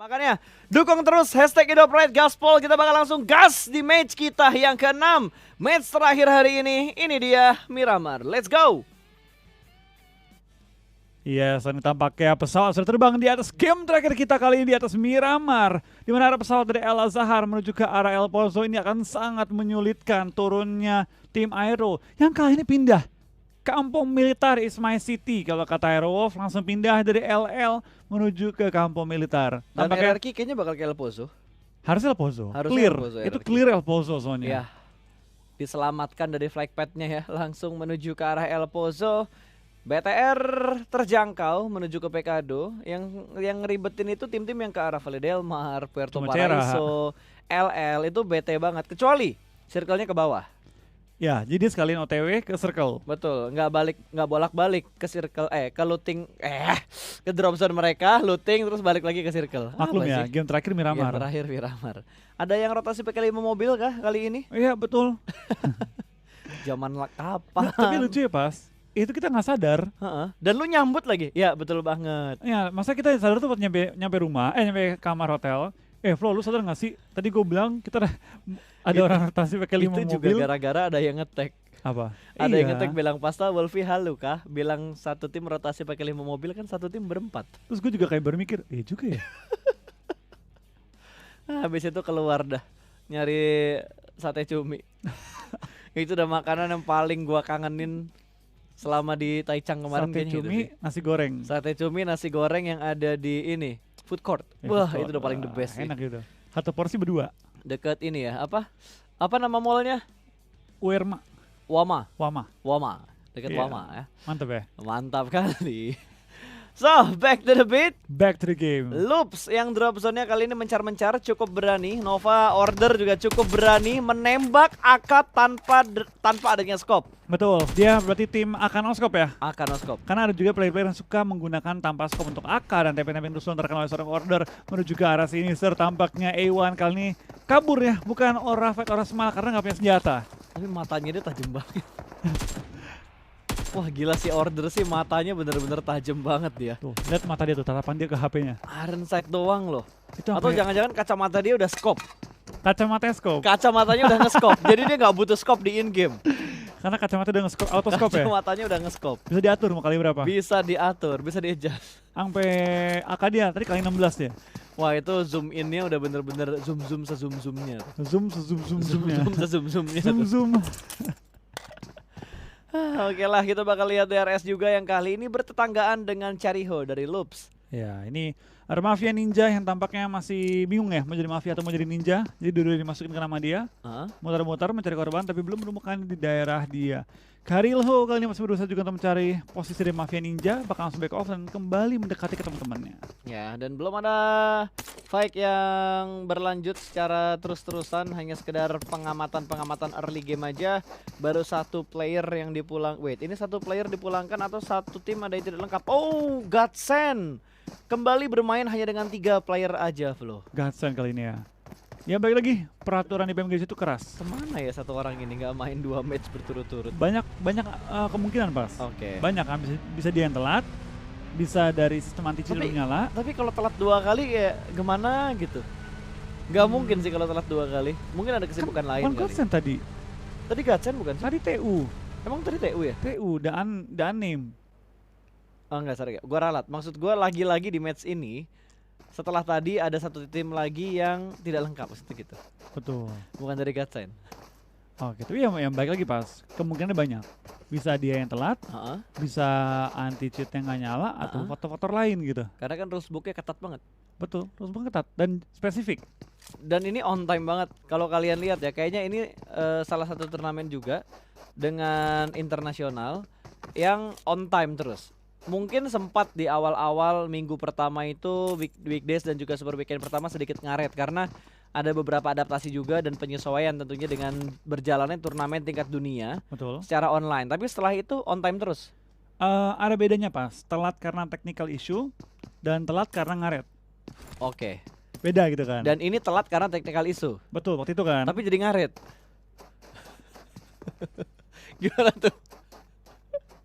Makanya dukung terus hashtag #IndoPride Gaspol. Kita bakal langsung gas di match kita yang ke-6. Match terakhir hari ini dia Miramar. Let's go! Iya, saat ini tampaknya pesawat sudah terbang di atas game terakhir kita kali ini di atas Miramar. Di mana arah pesawat dari El Azhar menuju ke arah El Pozo ini akan sangat menyulitkan turunnya tim Aero. Yang kali ini pindah. Kampung Militer is my city. Kalau kata Aerowolf langsung pindah dari LL menuju ke Kampung Militer. Dan Tampaknya RRQ kayaknya bakal ke El Pozo. harusnya El Pozo. Harusnya Clear. El Pozo, Itu RRQ. clear El Pozo soalnya. Ya, diselamatkan dari flag padnya ya. Langsung menuju ke arah El Pozo. BTR terjangkau menuju ke Pekado. Yang ngeribetin itu tim-tim yang ke arah Valle del Mar, Puerto Cuma Cerah. Paraiso, LL itu BT banget. Kecuali circle-nya ke bawah. Ya, jadi sekalian OTW ke Circle. Betul, nggak bolak-balik ke circle, ke looting, ke drop zone mereka, looting terus balik lagi ke circle. Maklum Apa ya, sih? game terakhir Miramar. Game terakhir Miramar. Ada yang rotasi pakai 5 mobil kah kali ini? Iya, betul. Zaman kapan? Tapi lucu ya pas. Itu kita nggak sadar. Heeh. Dan lu nyambut lagi? Ya betul banget. Ya, masa kita sadar tuh pas nyampe rumah, nyampe kamar hotel. Flo, lu sadar gak sih? Tadi gue bilang kita ada orang rotasi pakai 5 mobil. Itu juga gara-gara ada yang ngetek. Apa? Ada yang Iya. ngetek bilang pasta Wolfie halu kah? Bilang satu tim rotasi pakai 5 mobil kan satu tim berempat. Terus gue juga kayak bermikir, juga ya. Habis itu keluar dah nyari sate cumi. Itu udah makanan yang paling gua kangenin selama di Taichung kemarin. Sate kayaknya itu cumi, sih. nasi goreng. Sate cumi nasi goreng yang ada di ini food court. Ya, Wah, betul. itu udah paling the best sih. Enak gitu. Satu porsi berdua. Deket ini ya, apa nama mallnya? Uerma, Wama. Wama. Deket Iya. Wama ya. Mantap ya. Mantap kali. So, back to the beat. Back to the game. Loops yang drop zone-nya kali ini mencar-mencar, cukup berani. Nova Order juga cukup berani menembak AK tanpa adanya scope. Betul, dia berarti tim akan no-scope ya. AK no scope. Karena ada juga player-player yang suka menggunakan tanpa scope untuk AK dan TP-TP terus terkenal oleh seorang Order menuju ke arah Sinister. Tampaknya A1 kali ini kabur ya, bukan Ora Fight Ora Smile karena nggak punya senjata. Tapi matanya dia tajam banget. Wah gila sih Order sih, matanya bener-bener tajam banget dia. Tuh, lihat mata dia tuh, tatapan dia ke HP-nya. Iron sight doang loh. Itu Atau jangan-jangan kacamata dia udah scope. kacamata scope. Kacamatanya udah nge-scope. Jadi dia nggak butuh scope di in game. Karena kacamata udah nge-scope, auto scope ya. Kacamatanya udah nge-scope. Bisa diatur mau kali berapa. Bisa diatur, bisa di-adjust. Sampai AK dia tadi kali 16 ya. Wah itu zoom in-nya udah bener-bener zoom se-zoom-zoomnya. Zoom zoom-zoomnya. Zoom se-zoom-zoomnya. Zoom. Oke lah, kita bakal lihat DRS juga yang kali ini bertetanggaan dengan Chariho dari Loops. Ya, ini ada Mafia Ninja yang tampaknya masih bingung ya mau jadi Mafia atau mau jadi Ninja. Jadi dulu dimasukin ke nama dia, Hah? muter-muter mencari korban tapi belum menemukan di daerah dia. Karilho kali ini masih berusaha juga untuk mencari posisi dari Mafia Ninja, bakal langsung back off dan kembali mendekati ke teman-temannya. Ya, dan belum ada fight yang berlanjut secara terus-terusan, hanya sekedar pengamatan early game aja. Baru satu player yang ini satu player dipulangkan atau satu tim ada yang tidak lengkap. Oh, Godsend kembali bermain hanya dengan 3 player aja, Flo. Godsend kali ini ya. Ya balik lagi, peraturan di PMGC itu keras. Kemana ya satu orang ini nggak main 2 match berturut-turut? Banyak kemungkinan pas. Oke. Banyak kan, bisa dia yang telat, bisa dari sistem anti cheat Tapi- belum nyala. Tapi kalau telat 2 kali kayak gimana gitu? Nggak mungkin sih kalau telat 2 kali. Mungkin ada kesibukan lain Kan kali. Godsend tadi. Tadi Godsend bukan sih? Tadi TU. Emang tadi TU ya? TU, dan name. Oh enggak, sorry. Gua ralat. Maksud gua lagi-lagi di match ini setelah tadi ada satu tim lagi yang tidak lengkap maksudnya gitu. Betul. Bukan dari Godsend. Oke, tapi yang baik lagi pas. Kemungkinannya banyak. Bisa dia yang telat, Heeh. bisa anti cheat yang nggak nyala atau Uh-uh. faktor-faktor lain gitu. Karena kan rules booknya ketat banget. Betul, terus banget ketat dan spesifik. Dan ini on time banget. Kalau kalian lihat ya, kayaknya ini salah satu turnamen juga dengan internasional yang on time terus. Mungkin sempat di awal-awal minggu pertama itu weekdays dan juga super weekend pertama sedikit ngaret karena ada beberapa adaptasi juga dan penyesuaian tentunya dengan berjalannya turnamen tingkat dunia Betul. secara online. Tapi setelah itu on time terus. Ada bedanya pas, telat karena technical issue dan telat karena ngaret. Oke. Beda gitu kan. Dan ini telat karena technical issue. Betul, waktu itu kan. Tapi jadi ngaret. Gimana tuh?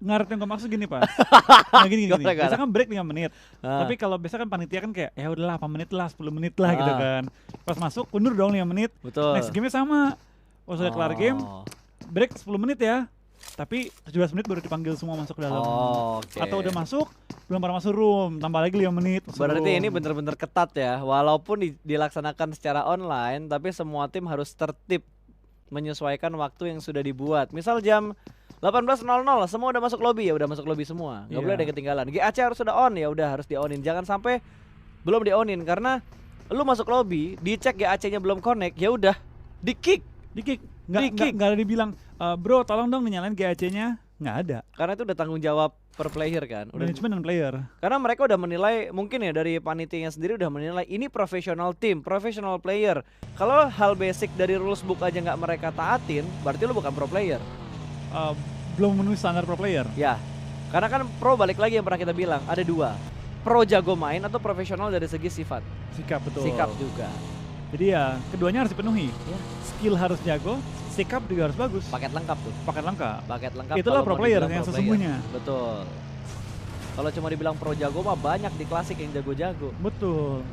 ngaret yang gue maksud gini Pas. Nah gini. Gimana? Biasa kan break 5 menit. Ah. Tapi kalau biasa kan panitia kan kayak ya udahlah 8 menit lah, 10 menit lah gitu Ah. kan. Pas masuk undur dong 5 menit. Betul. Next game-nya sama. Pas udah kelar game, Oh. break 10 menit ya. Tapi 17 menit baru dipanggil semua masuk ke dalam. Oh, oke. Atau udah masuk, belum pernah masuk room, tambah lagi 5 menit. masuk Berarti room. ini bener-bener ketat ya. Walaupun dilaksanakan secara online, tapi semua tim harus tertib menyesuaikan waktu yang sudah dibuat. Misal jam 18.00 semua udah masuk lobby, ya udah masuk lobby semua. Nggak Iya. boleh ada yang ketinggalan. GAC harus sudah on, ya udah harus di-onin. Jangan sampai belum di-onin karena lu masuk lobby, dicek GAC-nya belum connect, ya udah di-kick. Di-kick. Di-kick. Nggak ada dibilang, bro tolong dong nyalain GAC-nya. Nggak ada. Karena itu udah tanggung jawab per player kan. Udah, Manajemen dan player. karena mereka udah menilai, mungkin ya dari panitianya sendiri udah menilai ini professional team, professional player. Kalau hal basic dari rules book aja nggak mereka taatin, berarti lu bukan pro player. Belum memenuhi standar pro player. Ya, karena kan pro balik lagi yang pernah kita bilang, ada dua. Pro jago main atau profesional dari segi sifat. Sikap betul. Sikap juga. Jadi ya keduanya harus dipenuhi. Ya. Skill harus jago, sikap juga harus bagus. Paket lengkap tuh. Paket lengkap. Paket lengkap. Itulah kalau pro mau player dibilang yang pro sesungguhnya. Betul. Kalau cuma dibilang pro jago mah banyak di klasik yang jago-jago. Betul.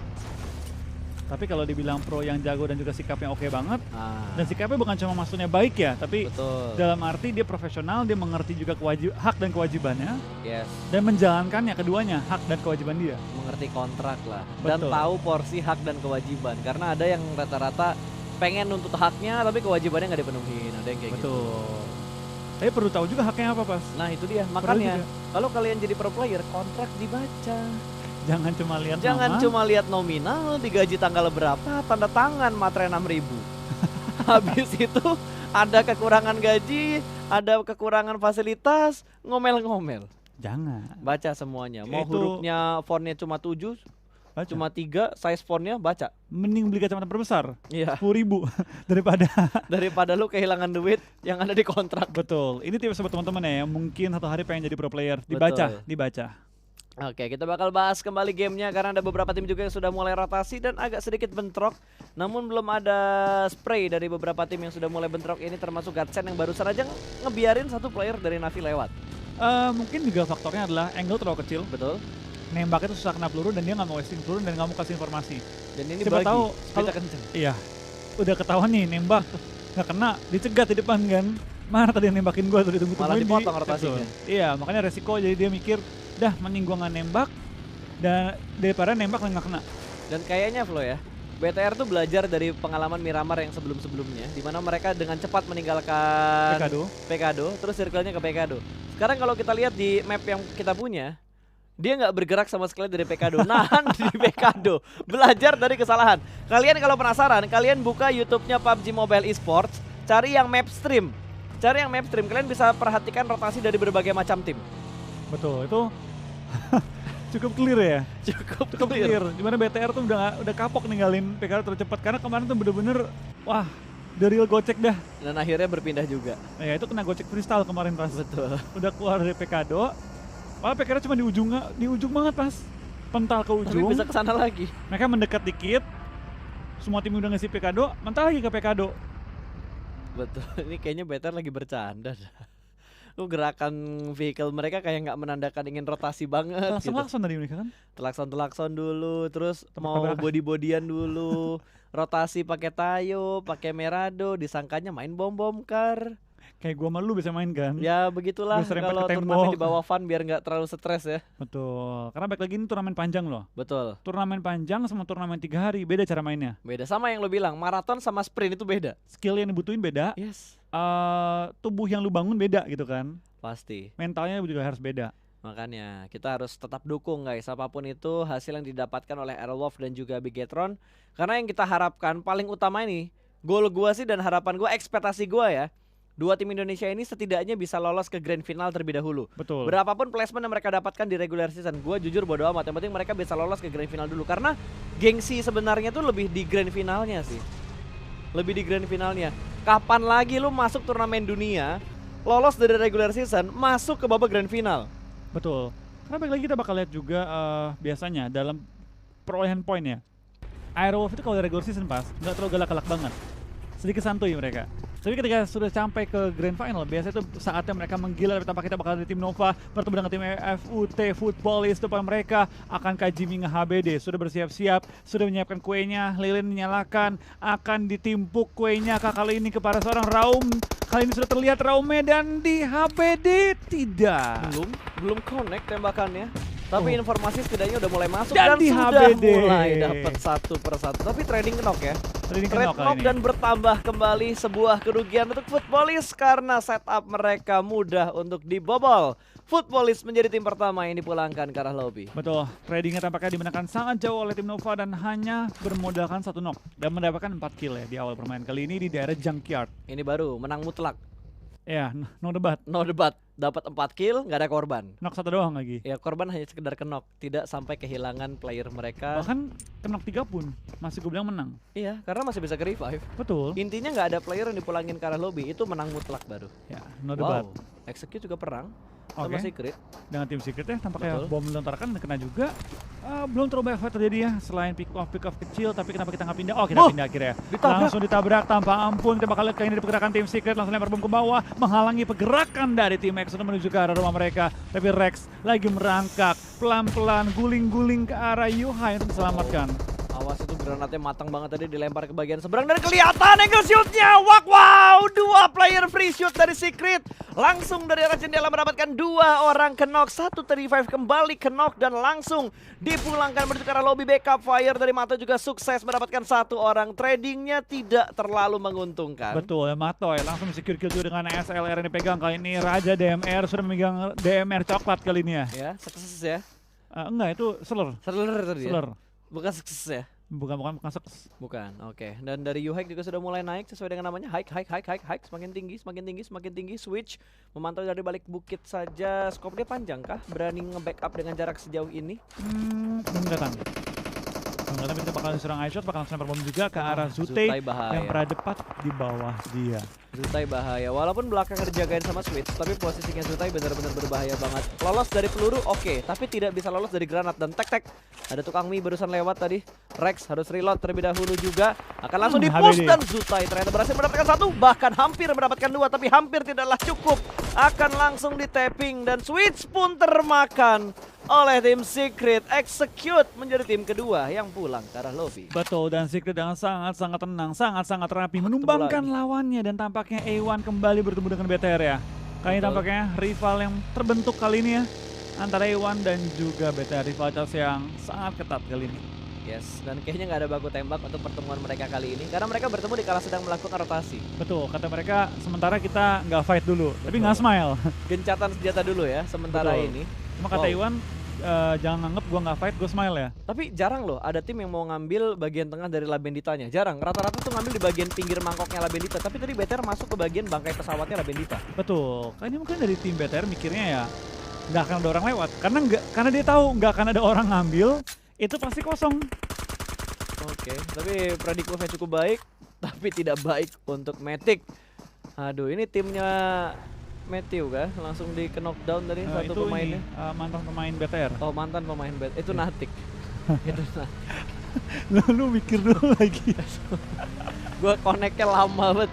Tapi kalau dibilang pro yang jago dan juga sikapnya oke banget, Ah, dan sikapnya bukan cuma maksudnya baik ya, tapi betul. dalam arti dia profesional, dia mengerti juga hak dan kewajibannya, Yes. dan menjalankannya keduanya, hak dan kewajiban dia. Mengerti kontrak lah dan Betul. tahu porsi hak dan kewajiban, karena ada yang rata-rata pengen nuntut haknya tapi kewajibannya nggak dipenuhin, ada yang kayak gitu. Betul. Tapi perlu tahu juga haknya apa pas. Nah itu dia, Perlu makanya juga. kalau kalian jadi pro player kontrak dibaca, Jangan cuma lihat jangan nama. cuma lihat nominal, digaji tanggal berapa, tanda tangan materai 6.000. Habis itu ada kekurangan gaji, ada kekurangan fasilitas, ngomel-ngomel. Jangan. Baca semuanya, mau Itu- hurufnya fontnya cuma 7, Baca. cuma 3, size fontnya baca. Mending beli kacamata perbesar Iya. 10.000 daripada. Daripada lu kehilangan duit yang ada di kontrak. Betul. Ini tips buat teman-teman ya yang mungkin satu hari pengen jadi pro player. Dibaca, Betul. dibaca. Oke, kita bakal bahas kembali gamenya karena ada beberapa tim juga yang sudah mulai rotasi dan agak sedikit bentrok. Namun belum ada spray dari beberapa tim yang sudah mulai bentrok ini, termasuk Godsend yang barusan aja ngebiarin satu player dari Navi lewat. Mungkin juga faktornya adalah angle terlalu kecil. Betul. Nembak itu susah kena peluru dan dia nggak mau wasting peluru dan nggak mau kasih informasi. Dan ini Siapa bagi tahu speednya kalau- kenceng. Iya, udah ketahuan nih nembak nggak kena, dicegat di depan kan. Mana tadi yang nembakin gua tuh ditunggu-tungguin Malah di- dipotong rotasinya. Betul. Iya, makanya resiko jadi dia mikir, dah mending gua nggak nembak dan daripada nembak dan nggak kena. Dan kayaknya Flo ya, BTR tuh belajar dari pengalaman Miramar yang sebelum-sebelumnya, di mana mereka dengan cepat meninggalkan Pekado, terus circle-nya ke Pekado. Sekarang kalau kita lihat di map yang kita punya, dia nggak bergerak sama sekali dari Pekado, nahan di Pekado. Belajar dari kesalahan. Kalian kalau penasaran, kalian buka YouTube-nya PUBG Mobile Esports, cari yang map stream. Cari yang map stream, kalian bisa perhatikan rotasi dari berbagai macam tim. Betul, itu cukup clear ya. Cukup Clear. Dimana BTR tuh udah kapok ninggalin PKR terlalu cepat karena kemarin tuh bener-bener wah the real gocek dah. Dan akhirnya berpindah juga. Nah, ya itu kena gocek freestyle kemarin pas. Betul. Udah keluar dari Pekado. Malah PKR cuma di ujung banget pas. Pental ke Tapi ujung. bisa ke sana lagi. Mereka mendekat dikit. Semua tim udah ngasih Pekado, mental lagi ke Pekado. Betul. Ini kayaknya BTR lagi bercanda dah. Lu gerakan vehicle mereka kayak nggak menandakan ingin rotasi banget gitu. Langsung tadi mereka kan. Telakson dulu, terus mau Tabrak-tabrakan. body-bodyan dulu, rotasi pakai Tayo, pakai Merado, disangkanya main bom kar. Kayak gua sama lu bisa main kan. Ya begitulah Biasa lempar kalau ke turnamen tembok. di bawah fun biar nggak terlalu stres ya. Betul. Karena balik lagi ini turnamen panjang loh. Betul. Turnamen panjang sama turnamen 3 hari beda cara mainnya. Beda sama yang lo bilang, maraton sama sprint itu beda. Skill yang dibutuhin beda. Yes. Tubuh yang lu bangun beda gitu kan. Pasti. Mentalnya juga harus beda. Makanya kita harus tetap dukung guys, apapun itu hasil yang didapatkan oleh Aerolov dan juga Bigetron. Karena yang kita harapkan paling utama ini, goal gua sih dan harapan gua, ekspektasi gua ya, dua tim Indonesia ini setidaknya bisa lolos ke grand final terlebih dahulu. Betul. Berapapun placement yang mereka dapatkan di regular season, gua jujur bodo amat, yang penting mereka bisa lolos ke grand final dulu. Karena gengsi sebenarnya tuh lebih di grand finalnya sih. Lebih di grand finalnya. Kapan lagi lu masuk turnamen dunia, lolos dari regular season, masuk ke babak grand final? Betul. Karena balik lagi kita bakal lihat juga biasanya dalam perolehan poin ya. Aerowolf itu kalau di regular season pas nggak terlalu galak-galak banget. Sedikit santuy mereka. Tapi ketika sudah sampai ke Grand Final, biasanya itu saatnya mereka menggila, tapi tanpa kita bakal dari tim Nova bertemu dengan tim FUT Footballist. Depan mereka akan Kajimi HBD sudah bersiap-siap, sudah menyiapkan kuenya, lilin dinyalakan, akan ditimpuk kuenya kali ini kepada seorang Raum. Kali ini sudah terlihat Raumnya dan di HBD tidak. Belum connect tembakannya. Tapi informasi setidaknya udah mulai masuk Dan dan di sudah HBD. mulai dapat satu per satu. Tapi trading knock ya. Trading Red knock kali knock ini. dan bertambah kembali sebuah kerugian untuk Footballist karena setup mereka mudah untuk dibobol. Footballist menjadi tim pertama yang dipulangkan ke arah lobby. Betul, tradingnya tampaknya dimenangkan sangat jauh oleh tim Nova dan hanya bermodalkan 1 knock dan mendapatkan 4 kill ya di awal permainan kali ini di daerah Junkyard. Ini baru menang mutlak. Ya, no debat. No debat. Dapat 4 kill, nggak ada korban. Knock 1 doang lagi. Ya korban hanya sekedar kenok, tidak sampai kehilangan player mereka. Bahkan knock 3 pun masih gue bilang menang. Iya, karena masih bisa ke revive. Betul. Intinya nggak ada player yang dipulangin ke arah lobby, itu menang mutlak baru. Ya, no debat. Wow, Execute juga perang Oke. sama Secret. Dengan tim Secret ya tampaknya Betul. bom dilontarkan dan kena juga. Belum terlalu banyak fight terjadi ya selain pick off kecil, tapi kenapa kita nggak pindah? Oh, kita pindah akhirnya. Ditabrak. Langsung ditabrak tanpa ampun. Kita bakal lihat kali ini dari pergerakan tim Secret langsung lempar bom ke bawah menghalangi pergerakan dari tim X untuk menuju ke arah rumah mereka. Tapi Rex lagi merangkak pelan-pelan guling-guling ke arah Yuhai untuk diselamatkan. Awas itu granatnya matang banget tadi dilempar ke bagian seberang dan kelihatan angle shootnya. Wow, 2 player free shoot dari Secret. Langsung dari arah jendela mendapatkan 2 orang knock, 1 revive kembali knock dan langsung dipulangkan menuju ke arah lobby. Backup fire dari Mato juga sukses mendapatkan 1 orang. Tradingnya tidak terlalu menguntungkan. Betul ya, Matoy langsung secure kill juga dengan SLR yang dipegang. Kali ini Raja DMR sudah memegang DMR coklat kali ini ya. Ya, sukses ya. Enggak, itu Slur. Seller tadi ya. Slur. Bukan sukses ya. Bukan sukses. Bukan, oke. Dan dari U-Hike juga sudah mulai naik sesuai dengan namanya. Hike. Semakin tinggi. Switch. Memantau dari balik bukit saja. Scope dia panjang kah? Berani nge-backup dengan jarak sejauh ini? Kelihatan. Tapi kita bakal diserang iShot, bakal sniper bom juga ke arah Zutai Zutai bahaya. yang berada tepat di bawah dia. Zutai bahaya. Walaupun belakang dijagain sama Switch, tapi posisinya Zutai benar-benar berbahaya banget. Lolos dari peluru, oke. Tapi tidak bisa lolos dari granat. Dan tek. Ada tukang mie barusan lewat tadi. Rex harus reload terlebih dahulu juga. Akan langsung di-push HBD. dan Zutai ternyata berhasil mendapatkan 1. Bahkan hampir mendapatkan 2, tapi hampir tidaklah cukup. Akan langsung di-tapping dan Switch pun termakan oleh tim Secret. Execute menjadi tim kedua yang pulang ke arah lobby. Betul, dan Secret dengan sangat-sangat tenang, sangat-sangat rapi, menumbangkan lagi. lawannya dan tampaknya A1 kembali bertemu dengan BTR ya. Kali ini Betul. tampaknya rival yang terbentuk kali ini ya, antara A1 dan juga BTR, rivalitas yang sangat ketat kali ini. Yes, dan kayaknya nggak ada baku tembak untuk pertemuan mereka kali ini karena mereka bertemu di kala sedang melakukan rotasi. Betul, kata mereka sementara kita nggak fight dulu, tapi Betul. nggak smile. Gencatan senjata dulu ya sementara Betul. ini. Cuma kata Wow. Iwan, jangan nganggep gua nggak fight, gua smile ya. Tapi jarang loh ada tim yang mau ngambil bagian tengah dari Labenditanya. Jarang, rata-rata tuh ngambil di bagian pinggir mangkoknya Labendita. Tapi tadi BTR masuk ke bagian bangkai pesawatnya Labendita. Betul, kayaknya mungkin dari tim BTR mikirnya ya nggak akan ada orang lewat, karena dia tahu nggak akan ada orang ngambil, itu pasti kosong. Oke, tapi prediksinya cukup baik, tapi tidak baik untuk Matic. Aduh, ini timnya Matthew kah? Langsung di knockdown tadi satu Itu pemainnya. ini mantan pemain BTR. Oh, mantan pemain BTR. Itu Natik. Itu Natik. Lu mikir dulu lagi. Gua connect-nya lama banget.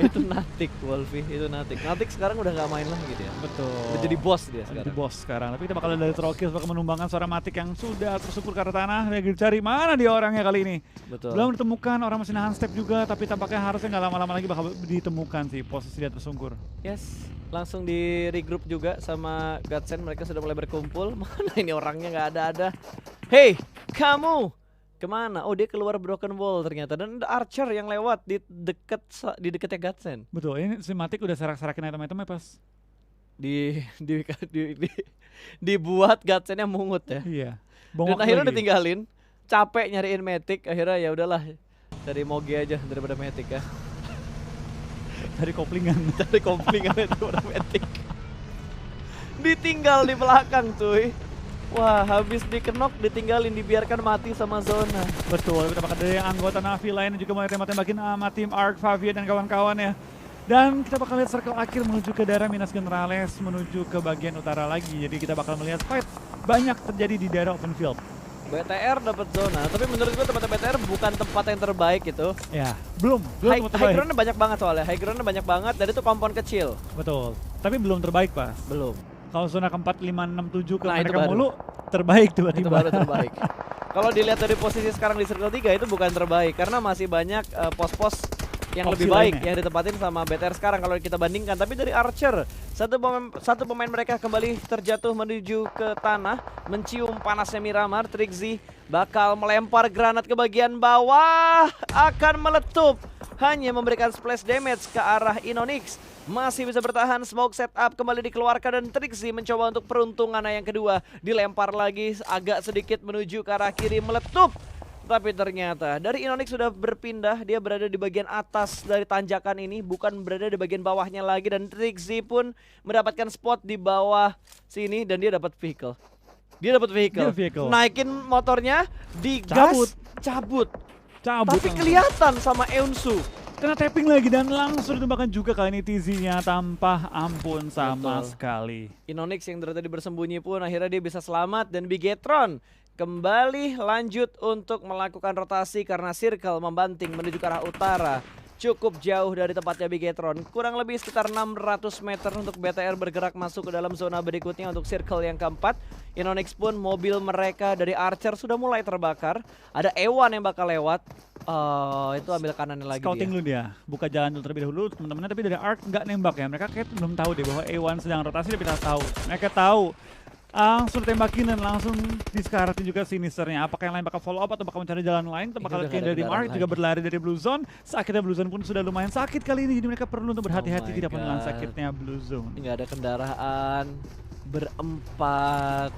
Itu Natik, Wolfie. Itu Natik. Natik sekarang udah nggak main lagi dia. Betul. Udah jadi bos dia Jadi sekarang. bos sekarang. Tapi kita bakal dari Trokis bakal menumbangkan suara Matic yang sudah tersungkur ke arah tanah. Lagi dicari mana dia orangnya kali ini. Betul. Belum ditemukan, orang masih nahan step juga. Tapi tampaknya harusnya nggak lama-lama lagi bakal ditemukan sih posisi dia tersungkur. Yes, langsung di regroup juga sama Godsend. Mereka sudah mulai berkumpul. Mana ini orangnya nggak ada. Hey, kamu kemana? Oh, dia keluar broken wall ternyata. Dan ada Archer yang lewat di dekatnya Godsend. Betul, ini si Matic udah serak-serakin item-itemnya pas. Dibuat Godsendnya mungut ya. Iya. Dan Bongok akhirnya lagi. udah tinggalin. Capek nyariin Matic. Akhirnya ya udahlah. Cari Mogi aja daripada Matic ya. Dari koplingan. Cari komplingan itu daripada Matic. Ditinggal di belakang cuy. Wah, habis dikenok, ditinggalin, dibiarkan mati sama zona. Betul, kita bakal dari anggota Navi lain juga mulai tembak-tembakin sama tim Ark, Favia dan kawan-kawan ya. Dan kita bakal lihat circle akhir menuju ke daerah Minas Generales, menuju ke bagian utara lagi. Jadi kita bakal melihat fight banyak terjadi di daerah open field. BTR dapat zona, tapi menurut gue tempat BTR bukan tempat yang terbaik itu. Ya, belum High tempat terbaik. ground-nya banyak banget soalnya, high ground-nya banyak banget dan itu kompon kecil. Betul. Tapi belum terbaik, Pas. Belum. Kalau zona keempat, 5, 6, 7 ke Nah, itu mereka baru. mulu, terbaik Itu tiba-tiba. baru terbaik. Kalau dilihat dari posisi sekarang di circle 3 itu bukan terbaik karena masih banyak pos-pos yang Opsi lebih baik lainnya. yang ditempatin sama BTR sekarang kalau kita bandingkan. Tapi dari Archer, satu pemain mereka kembali terjatuh menuju ke tanah, mencium panasnya Miramar. Trixie bakal melempar granat ke bagian bawah, akan meletup, hanya memberikan splash damage ke arah Inonix. Masih bisa bertahan, smoke setup kembali dikeluarkan dan Trixie mencoba untuk peruntungannya yang kedua. Dilempar lagi agak sedikit menuju ke arah kiri, meletup. Tapi ternyata dari Inonix sudah berpindah, dia berada di bagian atas dari tanjakan ini, bukan berada di bagian bawahnya lagi. Dan Trixie pun mendapatkan spot di bawah sini dan dia dapat vehicle. Dia dapat vehicle. Naikin motornya, digas, cabut. Tapi langsung. kelihatan sama Eunsu. Kena tapping lagi dan langsung ditembakkan juga kali ini TZ-nya tanpa ampun sama Betul. sekali. Inonix yang dari tadi bersembunyi pun akhirnya dia bisa selamat dan Bigetron kembali lanjut untuk melakukan rotasi karena circle membanting menuju ke arah utara. Cukup jauh dari tempatnya Bigetron, kurang lebih sekitar 600 meter untuk BTR bergerak masuk ke dalam zona berikutnya untuk circle yang keempat. Inonix pun mobil mereka dari Archer sudah mulai terbakar. Ada Ewan yang bakal lewat. Itu ambil kanannya lagi Scouting dia. dulu dia, buka jalan dulu terlebih dahulu teman-teman. Tapi dari Art nggak nembak ya, mereka kayak belum tahu deh bahwa A1 sedang rotasi, tapi kita tahu. Mereka tahu. Langsung tembakin dan langsung diskaratin juga sinisternya. Apakah yang lain bakal follow up atau bakal mencari jalan lain? Atau bakal Udah kill nggak ada dari kendaraan Mark juga berlari dari Blue Zone. Sakitnya Blue Zone pun sudah lumayan sakit kali ini, jadi mereka perlu untuk berhati-hati my tidak menelan God. sakitnya Blue Zone. Nggak ada kendaraan, berempat,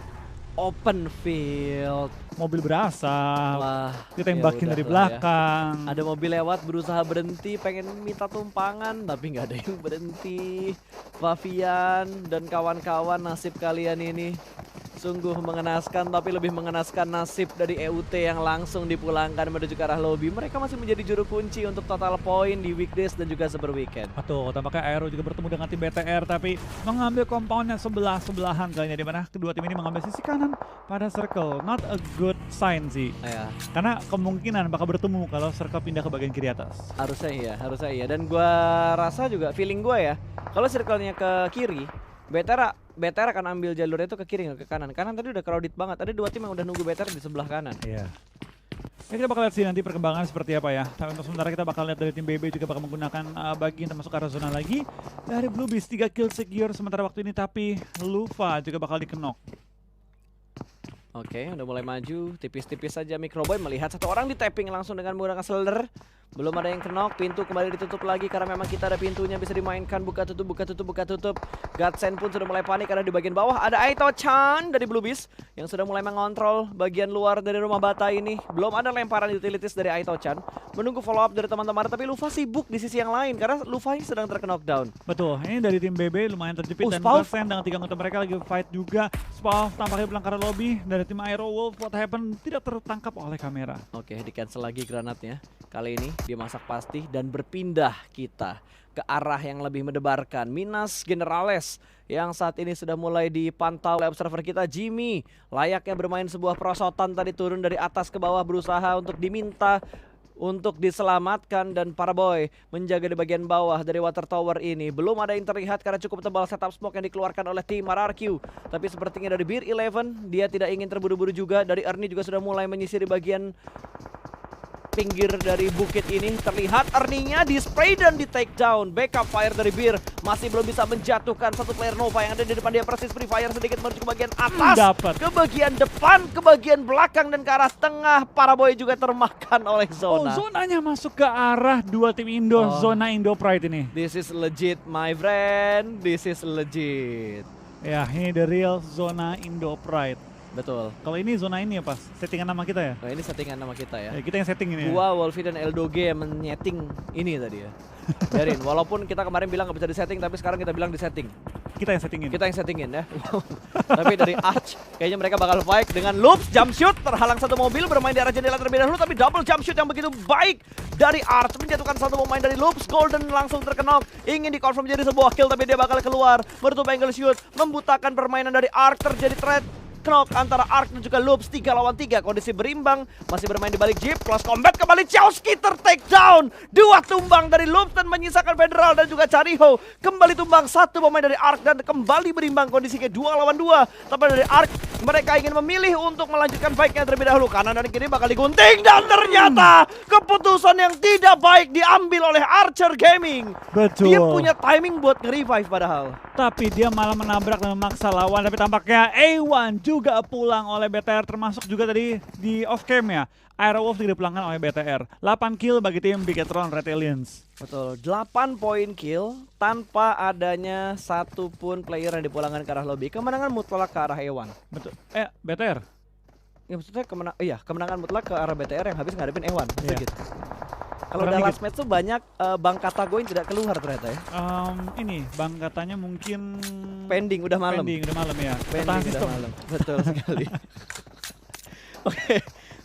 open field. Mobil berasap, Wah, ditembakin ya dari udahlah ya. belakang. Ada mobil lewat berusaha berhenti, pengen minta tumpangan tapi nggak ada yang berhenti. Favian dan kawan-kawan, nasib kalian ini sungguh mengenaskan, tapi lebih mengenaskan nasib dari EUT yang langsung dipulangkan menuju ke arah lobby. Mereka masih menjadi juru kunci untuk total poin di weekdays dan juga super weekend. Betul, tampaknya Aero juga bertemu dengan tim BTR tapi mengambil compound yang sebelah-sebelahan kalinya, di mana kedua tim ini mengambil sisi kanan pada circle. Not a good sign sih. Ya, Karena kemungkinan bakal bertemu kalau circle pindah ke bagian kiri atas. harusnya iya. Dan gua rasa juga feeling gua ya, kalau circle-nya ke kiri, BTR akan ambil jalurnya itu ke kiri nggak ke kanan. Kanan tadi udah crowded banget. Ada dua tim yang udah nunggu BTR di sebelah kanan. Iya. Ya, kita bakal lihat sih nanti perkembangan seperti apa ya. Tapi untuk sementara kita bakal lihat dari tim BB juga bakal menggunakan bagian termasuk arah zona lagi. Dari Blue Beast 3 kill secure sementara waktu ini, tapi Lufa juga bakal dikenok. Oke, udah mulai maju, tipis-tipis saja Microboy melihat satu orang di tapping langsung dengan menggunakan slider. Belum ada yang kenok, pintu kembali ditutup lagi karena memang kita ada pintunya bisa dimainkan, buka tutup. Godsend pun sudah mulai panik karena di bagian bawah ada Aito-chan dari Blue Beast yang sudah mulai mengontrol bagian luar dari rumah bata ini. Belum ada lemparan utilities dari Aito-chan, menunggu follow up dari teman-teman, tapi Lufa sibuk di sisi yang lain karena Lufa ini sedang terknockdown. Betul, ini dari tim BB lumayan terjepit dan Spawn Godsend dengan 3 anggota mereka lagi fight juga. Spawn tampaknya belangkar lobby dari tim Aero Wolf. What happened tidak tertangkap oleh kamera. Oke, di cancel lagi granatnya. Kali ini dia masak pasti dan berpindah kita ke arah yang lebih mendebarkan. Minas Generales yang saat ini sudah mulai dipantau oleh observer kita, Jimmy. Layaknya bermain sebuah perosotan tadi, turun dari atas ke bawah berusaha untuk diminta untuk diselamatkan, dan Paraboy menjaga di bagian bawah dari water tower ini. Belum ada yang terlihat karena cukup tebal setup smoke yang dikeluarkan oleh tim RRQ. Tapi sepertinya dari Beer 11 dia tidak ingin terburu-buru juga. Dari Ernie juga sudah mulai menyisir di bagian pinggir dari bukit ini. Terlihat Ernie-nya di spray dan di take down. Backup fire dari Beer masih belum bisa menjatuhkan satu player Nova yang ada di depan dia. Persis free fire sedikit menuju ke bagian atas, Dapat. ke bagian depan, ke bagian belakang, dan ke arah tengah. Paraboy juga termakan oleh Oh, zona. zonanya masuk ke arah dua tim Indo, zona Indo Pride ini. This is legit my friend, this is legit. Ya, ini the real zona Indo Pride. Betul. Kalau ini zona ini ya pas, settingan nama kita ya? Nah, ini settingan nama kita ya. Ya kita yang setting ini ya? Gua, Wolfie, dan Eldoge yang menyeting ini tadi ya. Biarin, walaupun kita kemarin bilang nggak bisa disetting, tapi sekarang kita bilang disetting. Kita yang settingin. Kita yang settingin ya. Tapi dari Arch, kayaknya mereka bakal fight dengan Loops. Jump shoot, terhalang satu mobil, bermain di arah jendela terlebih dahulu. Tapi double jump shoot yang begitu baik dari Arch, menjatuhkan satu pemain dari Loops. Golden langsung terkenok, ingin dikonfirm jadi sebuah kill, tapi dia bakal keluar. Menutup angle shoot, membutakan permainan dari Arch. Terjadi threat knock antara Ark dan juga Loops 3 lawan 3. Kondisi berimbang, masih bermain di balik Jeep. Close combat kembali, Chowski take down. 2 tumbang dari Loops dan menyisakan Federal dan juga Chariho. Kembali tumbang 1 pemain dari Ark dan kembali berimbang kondisinya 2 lawan 2. Tapi dari Ark mereka ingin memilih untuk melanjutkan fight-nya terlebih dahulu. Kanan dan kiri bakal digunting dan ternyata keputusan yang tidak baik diambil oleh Archer Gaming. Betul. Dia punya timing buat nge-revive padahal. Tapi dia malah menabrak dan memaksa lawan. Tapi tampaknya A1 juga pulang oleh BTR, termasuk juga tadi di off-cam ya. Aerowolf juga dipulangkan oleh BTR. 8 kill bagi tim Bigetron Red Aliens. Betul, 8 poin kill tanpa adanya satupun player yang dipulangkan ke arah lobby. Kemenangan mutlak ke arah A1. Betul. BTR. Ya maksudnya kemenangan mutlak ke arah BTR yang habis ngadepin A1. Maksudnya Iya. gitu. Kalau Kurang udah dikit. last match tuh banyak Bang Katago yang tidak keluar ternyata ya. Ini bang katanya mungkin Pending, udah malam. pending, udah malam ya. Pending Tahan udah sistem. malam. Betul sekali. Oke,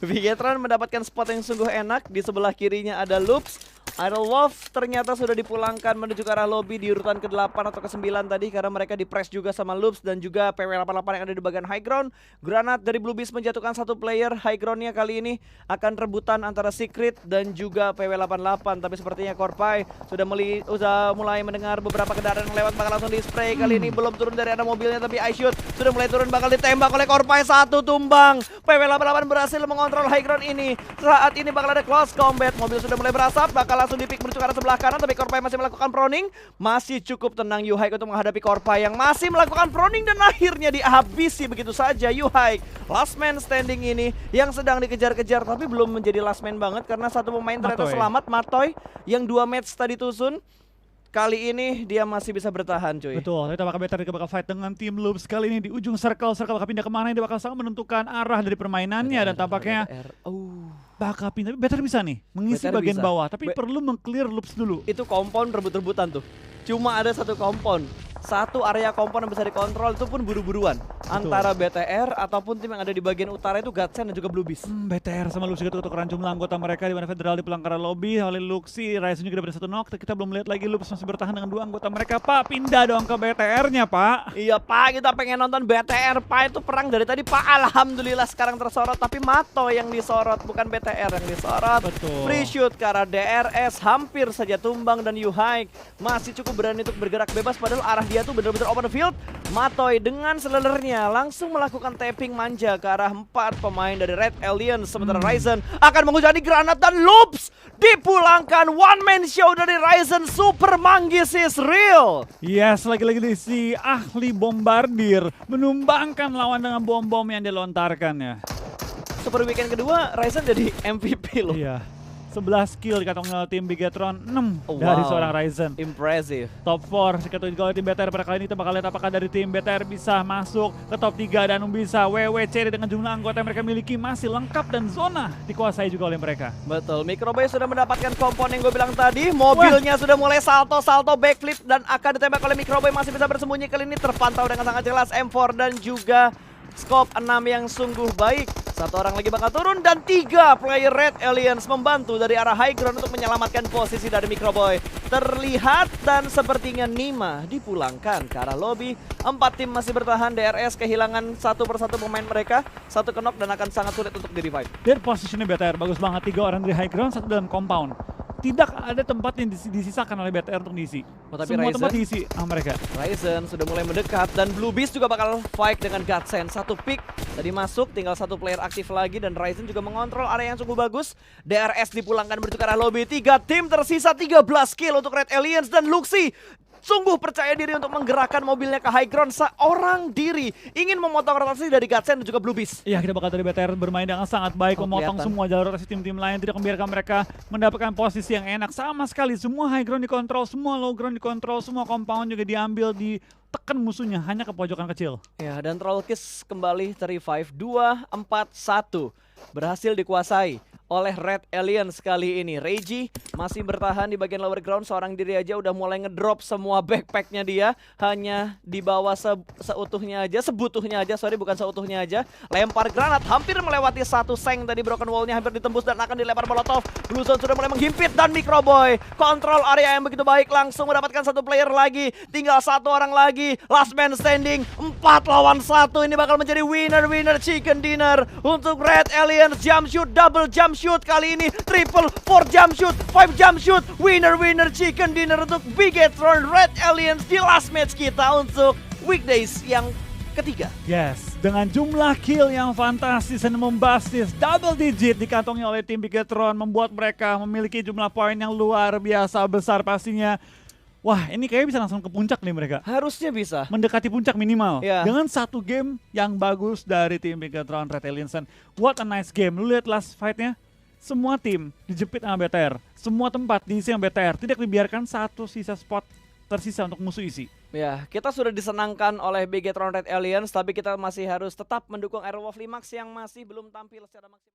Bigetron mendapatkan spot yang sungguh enak. Di sebelah kirinya ada Loops. Idolwolf ternyata sudah dipulangkan menuju ke arah lobby di urutan ke-8 atau ke-9 tadi karena mereka di-press juga sama Loops dan juga PW88 yang ada di bagian high ground. Granat dari Blue Beast menjatuhkan 1 player. High groundnya kali ini akan rebutan antara Secret dan juga PW88. Tapi sepertinya Korpai sudah mulai mendengar beberapa kendaraan yang lewat, bakal langsung di-spray. Kali ini belum turun dari ada mobilnya tapi iShoot sudah mulai turun, bakal ditembak oleh Korpai. 1 tumbang. PW88 berhasil mengontrol high ground ini. Saat ini bakal ada close combat. Mobil sudah mulai berasap, bakal langsung di-pick menuju ke arah sebelah kanan, tapi Korpai masih melakukan proning. Masih cukup tenang Yuhaik untuk menghadapi Korpai yang masih melakukan proning dan akhirnya dihabisi begitu saja. Yuhaik, last man standing ini yang sedang dikejar-kejar tapi belum menjadi last man banget karena satu pemain ternyata Matoy. selamat, Matoy, yang 2 match tadi tusun. Kali ini dia masih bisa bertahan cuy. Betul, kita bakal BTR bakal fight dengan tim Loops kali ini di ujung circle bakal pindah kemana, dia bakal sangat menentukan arah dari permainannya dan tampaknya bakal pindah. BTR bisa nih mengisi BTR bagian bisa. bawah, tapi perlu meng-clear Loops dulu. Itu kompon rebut-rebutan tuh. Cuma ada satu kompon. Satu area kompon yang bisa dikontrol itu pun buru-buruan. Antara BTR ataupun tim yang ada di bagian utara itu Godsend dan juga Blue Beast. BTR sama Loops juga tutup jumlah anggota mereka di mana Federal di pelanggaran lobby oleh Luxi, Ryzen juga dapat 1 knock. Kita belum melihat lagi Loops masih bertahan dengan 2 anggota mereka. Pak, pindah dong ke BTR-nya, Pak. Iya Pak, kita pengen nonton BTR Pak, itu perang dari tadi Pak. Alhamdulillah sekarang tersorot, tapi Mato yang disorot, bukan BTR yang disorot. Betul. Free shoot ke arah DRS, hampir saja tumbang dan Yuhaik masih cukup berani untuk bergerak bebas padahal arah dia tuh bener-bener open field. Matoy dengan selelernya langsung melakukan tapping manja ke arah 4 pemain dari Red Aliens. Sementara Ryzen akan menghujani granat dan Loops dipulangkan. One man show dari Ryzen, Super Manggis is real. Yes, lagi-lagi si ahli bombardir menumbangkan lawan dengan bom-bom yang dilontarkan ya. Super weekend kedua Ryzen jadi MVP loh. Iya. 11 kill dikantong tim Bigetron, 6 dari seorang Ryzen. Impressive. Top 4 dikatakan juga oleh tim BTR. Pada kali ini kita bakal lihat apakah dari tim BTR bisa masuk ke top 3 dan bisa WWC dengan jumlah anggota yang mereka miliki masih lengkap dan zona dikuasai juga oleh mereka. Betul, Microboy sudah mendapatkan kompon yang gue bilang tadi. Mobilnya sudah mulai salto-salto backflip dan akan ditembak oleh Microboy, masih bisa bersembunyi. Kali ini terpantau dengan sangat jelas M4 dan juga scope 6 yang sungguh baik. 1 orang lagi bakal turun dan 3 player Red Aliens membantu dari arah high ground untuk menyelamatkan posisi dari Microboy. Terlihat dan sepertinya Nima dipulangkan ke arah lobby. 4 tim masih bertahan, DRS kehilangan 1 persatu pemain mereka. 1 knock dan akan sangat sulit untuk di-revive. Dan posisinya BTR bagus banget, 3 orang dari high ground, 1 dalam compound. Tidak ada tempat yang disisakan oleh BTR untuk diisi. Oh, tapi Semua Ryzen? tempat diisi sama mereka. Ryzen sudah mulai mendekat dan Blue Beast juga bakal fight dengan Godsend. 1 pick tadi masuk, tinggal 1 player aktif lagi dan Ryzen juga mengontrol area yang sungguh bagus. DRS dipulangkan menuju ke arah lobby. 3 tim tersisa, 13 kill untuk Red Aliens dan Luxi sungguh percaya diri untuk menggerakkan mobilnya ke high ground seorang diri. Ingin memotong rotasi dari Godsend dan juga Blue Beast. Iya, kita bakal dari BTR bermain dengan sangat baik, memotong kelihatan. semua jalur rotasi tim-tim lain, tidak membiarkan mereka mendapatkan posisi yang enak sama sekali. Semua high ground dikontrol, semua low ground dikontrol, semua compound juga diambil, ditekan musuhnya hanya ke pojokan kecil. Ya, dan Trollkiss kembali ter-revive 2-4-1. Berhasil dikuasai oleh Red Aliens kali ini. Reggie masih bertahan di bagian lower ground, seorang diri aja udah mulai ngedrop semua backpacknya dia. Hanya dibawa seutuhnya aja, sebutuhnya aja, sorry bukan seutuhnya aja. Lempar granat, hampir melewati satu seng tadi, broken wallnya hampir ditembus dan akan dilempar molotov. Blue Zone sudah mulai menghimpit dan Microboy kontrol area yang begitu baik, langsung mendapatkan satu player lagi. Tinggal satu orang lagi, last man standing, 4 lawan 1. Ini bakal menjadi winner chicken dinner untuk Red Aliens. Jump shoot, double jump shoot kali ini, triple, 4 jump shoot, 5 jump shoot. Winner chicken dinner untuk Bigetron Red Aliens di last match kita untuk weekdays yang ketiga. Yes, dengan jumlah kill yang fantastis dan membastis, double digit dikantongi oleh tim Bigetron, membuat mereka memiliki jumlah poin yang luar biasa besar pastinya. Wah, ini kayaknya bisa langsung ke puncak nih mereka. Harusnya bisa. Mendekati puncak minimal. Ya. Dengan satu game yang bagus dari tim Bigetron Red Aliens. What a nice game. Lu lihat last fight-nya. Semua tim dijepit sama BTR. Semua tempat diisi sama BTR. Tidak dibiarkan satu sisa spot tersisa untuk musuh isi. Ya, kita sudah disenangkan oleh Bigetron Red Aliens, tapi kita masih harus tetap mendukung Aerowolf Limax yang masih belum tampil secara maksimal.